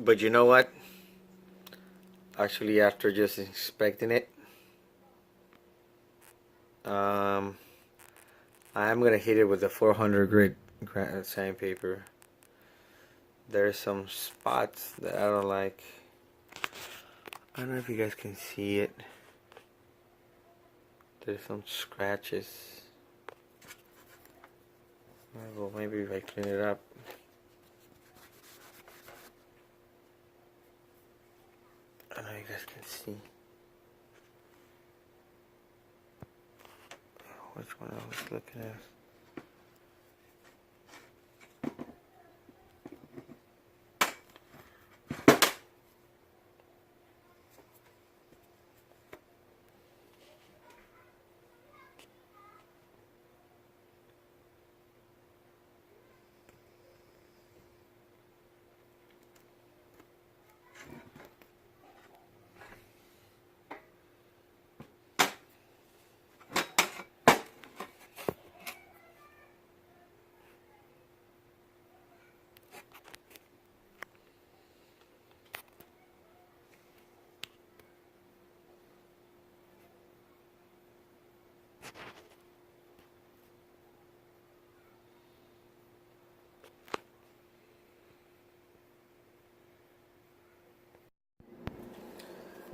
But you know what? Actually, after just inspecting it, um, I'm gonna hit it with the 400 grit sandpaper. There's some spots that I don't like. I don't know if you guys can see it. There's some scratches. Well, maybe if I clean it up. I don't know if you guys can see. Which one I was looking at?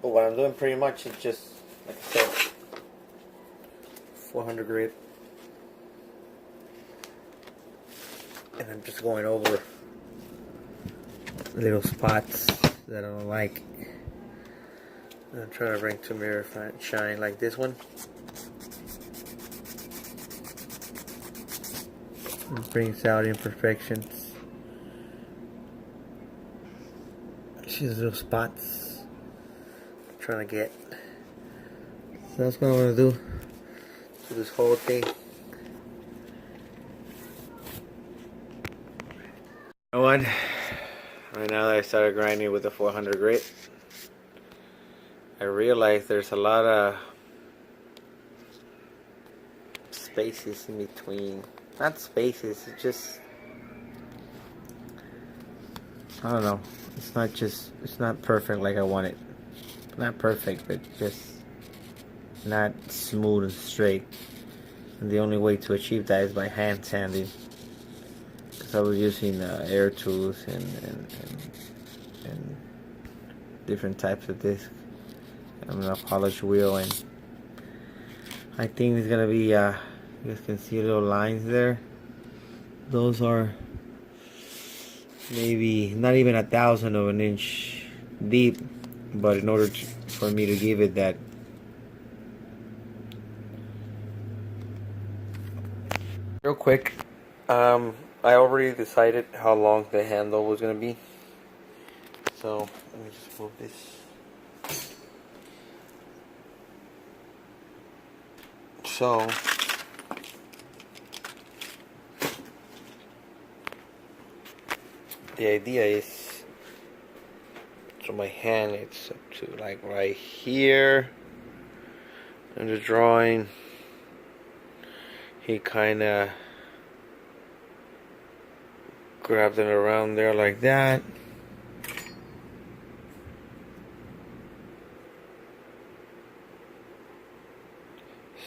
But what I'm doing pretty much is just, like I said, 400 grit. And I'm just going over little spots that I don't like. And I'm trying to bring to mirror shine like this one. It brings out imperfections. See those little spots I'm trying to get. So that's what I'm going to do to this whole thing. You know what? Right now that I started grinding with the 400 grit, I realized there's a lot of spaces in between. Not spaces, it's just, I don't know. It's not perfect like I want it. Not perfect, but just not smooth and straight. And the only way to achieve that is by hand sanding. Because I was using air tools and different types of disc. I'm gonna polish wheel, and I think it's gonna be, you guys can see little lines there. Those are maybe not even 1/1000 of an inch deep, but in order for me to give it that real quick, I already decided how long the handle was gonna be, so let me just move this. So the idea is, so my hand, it's up to like right here in the drawing. He kind of grabbed it around there like that.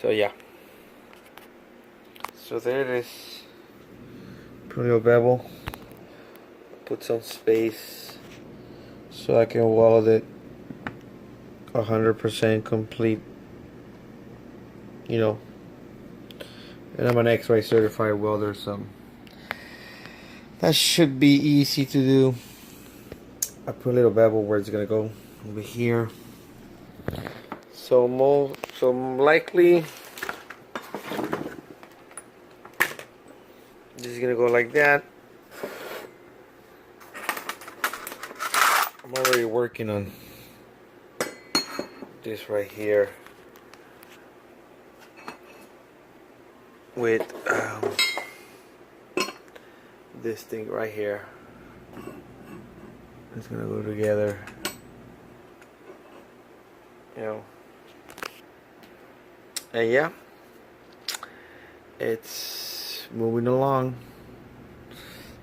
So yeah. So there it is. Put a little bevel. Put some space so I can weld it 100% complete. You know. And I'm an X-ray certified welder, so that should be easy to do. I put a little bevel where it's gonna go over here. So likely this is gonna go like that. I'm already working on this right here with this thing right here. It's gonna go together, you know. And yeah, it's moving along.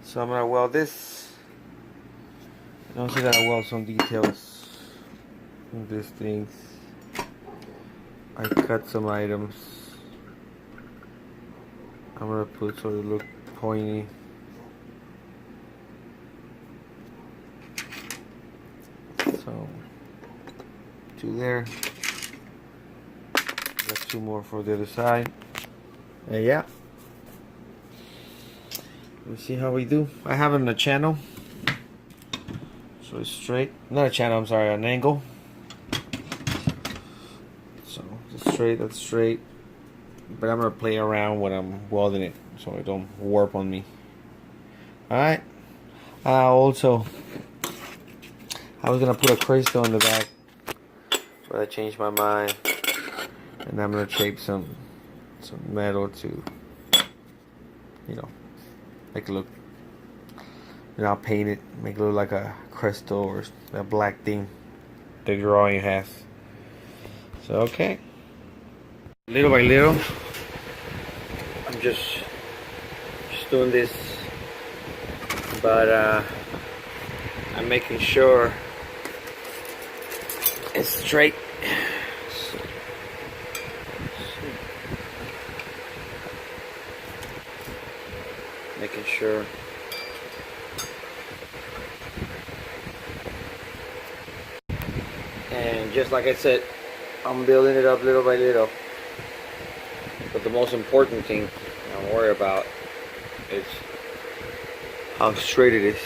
So I'm gonna weld this, I also gotta weld some details in these things. I cut some items. I'm gonna put so they look pointy. So, 2 there. Got 2 more for the other side. And yeah. Let's see how we do. I have it on a channel. So it's straight. Not a channel, I'm sorry, an angle. So it's straight, that's straight. But I'm gonna play around when I'm welding it so it don't warp on me. Alright. Also, I was gonna put a crystal in the back, but I changed my mind. And I'm gonna shape some metal to, you know, make it look, I'll paint it, make it look like a crystal or a black thing the drawing has. So okay, little by little, I'm just doing this, but I'm making sure it's straight. Making sure and just like I said, I'm building it up little by little, but the most important thing I'm worried about is how straight it is.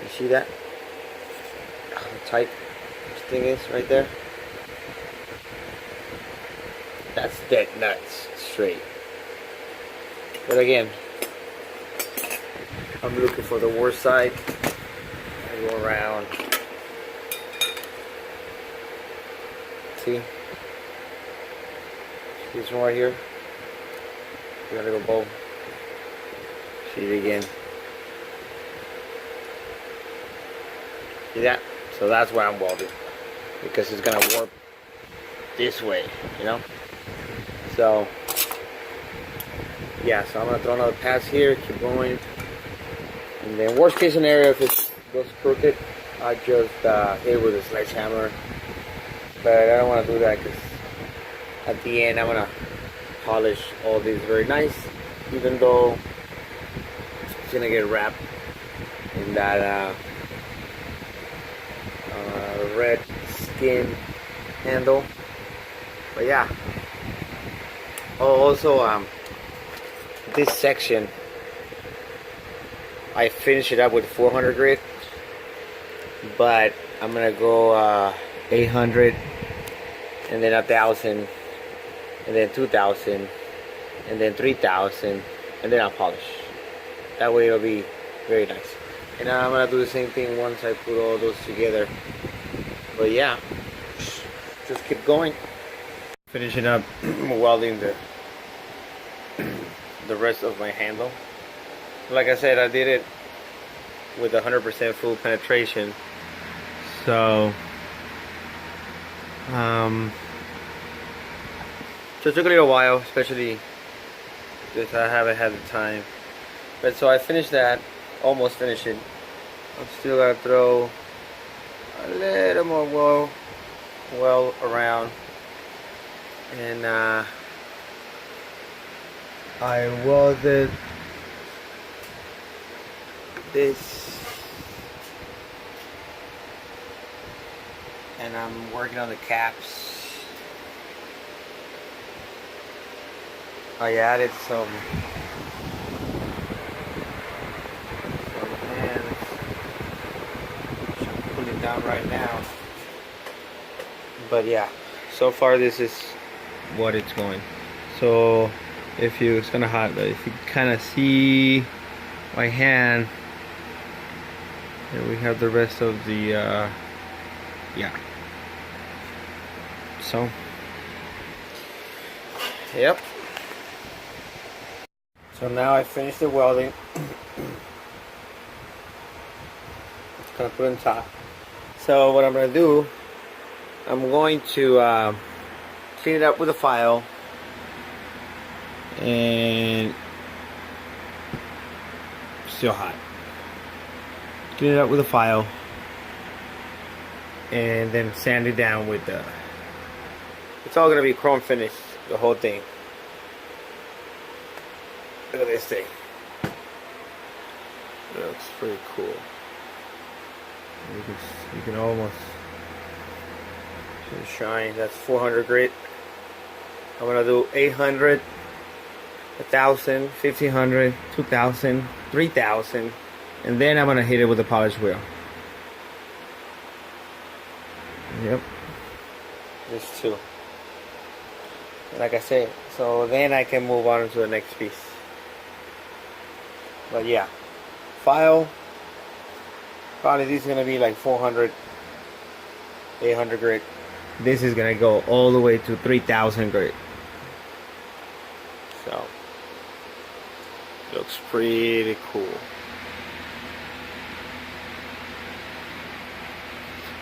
You see that? How tight this thing is right there? That's dead nuts straight. But again, I'm looking for the worst side. I go around. See? This one right here. You gotta go both. See it again. See that? So that's why I'm welding. Because it's gonna warp this way, you know? So yeah, so I'm gonna throw another pass here, keep going, and then worst case scenario, if it goes crooked, I just hit it with a sledgehammer. But I don't want to do that because at the end I'm gonna polish all these very nice, even though it's gonna get wrapped in that red skin handle. But yeah. Oh, also this section, I finished it up with 400 grit, but I'm gonna go 800, and then 1,000, and then 2,000, and then 3,000, and then I'll polish. That way it'll be very nice. And I'm gonna do the same thing once I put all those together. But yeah, just keep going. Finishing up welding the rest of my handle. Like I said, I did it with 100% full penetration. So so it took a little while, especially because I haven't had the time. But so I finished that, almost finished it. I'm still gonna throw a little more well around, and I welded this, and I'm working on the caps. I added some hands. I'm putting it down right now. But yeah, so far this is what it's going. So if you, it's kinda hot, but if you kind of see my hand, and we have the rest of the yeah. So yep. So now I finished the welding. Just gonna put it on top. So what I'm gonna do, I'm going to clean it up with a file, and still hot. clean it up with a file, and then sand it down with the. It's all gonna be chrome finish, the whole thing. Look at this thing. It looks pretty cool. You can almost see the shine. That's 400 grit. I'm gonna do 800, 1,000, 1,500, 2,000, 3,000, and then I'm gonna hit it with a polish wheel. Yep. This too. Like I said, so then I can move on to the next piece. But yeah, file. Probably this is gonna be like 400, 800 grit. This is gonna go all the way to 3,000 grit. So looks pretty cool.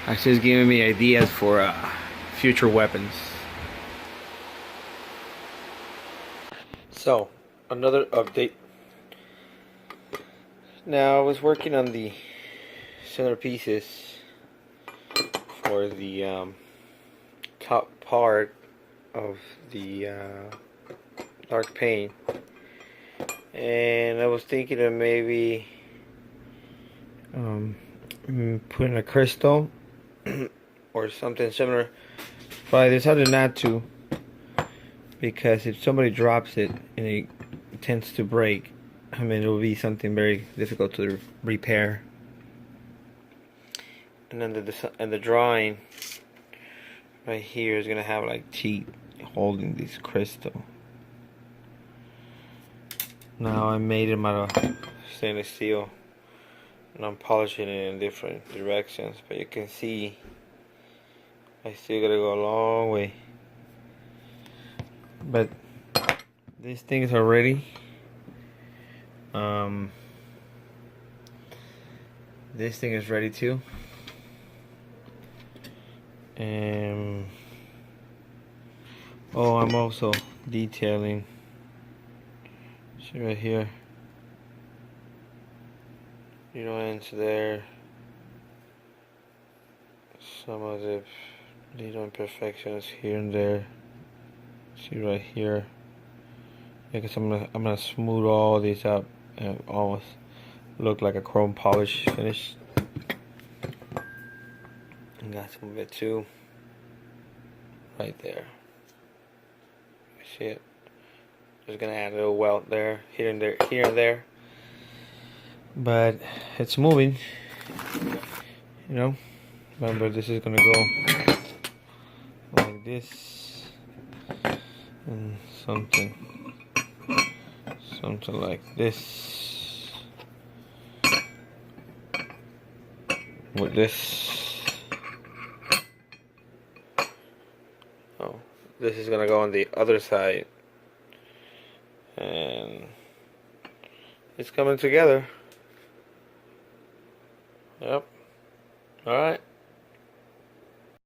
Actually, it's giving me ideas for future weapons. So another update. Now I was working on the center pieces for the top part of the dark paint, and I was thinking of maybe putting a crystal or something similar, but I decided not to, because if somebody drops it and it tends to break, I mean, it will be something very difficult to repair. And then the drawing right here is gonna have like teeth holding this crystal. Now I made them out of stainless steel, and I'm polishing it in different directions, but you can see I still gotta go a long way. But these things are ready. This thing is ready too. And oh, I'm also detailing. See right here. You know, ends there. Some of the little imperfections here and there. See right here. Because I'm gonna smooth all these up and almost look like a chrome polish finish. And got some of it too. Right there. You see it? Just gonna add a little welt there, here and there. But it's moving. You know? Remember, this is gonna go like this. And something like this with this. Oh, this is gonna go on the other side, and it's coming together. Yep. All right.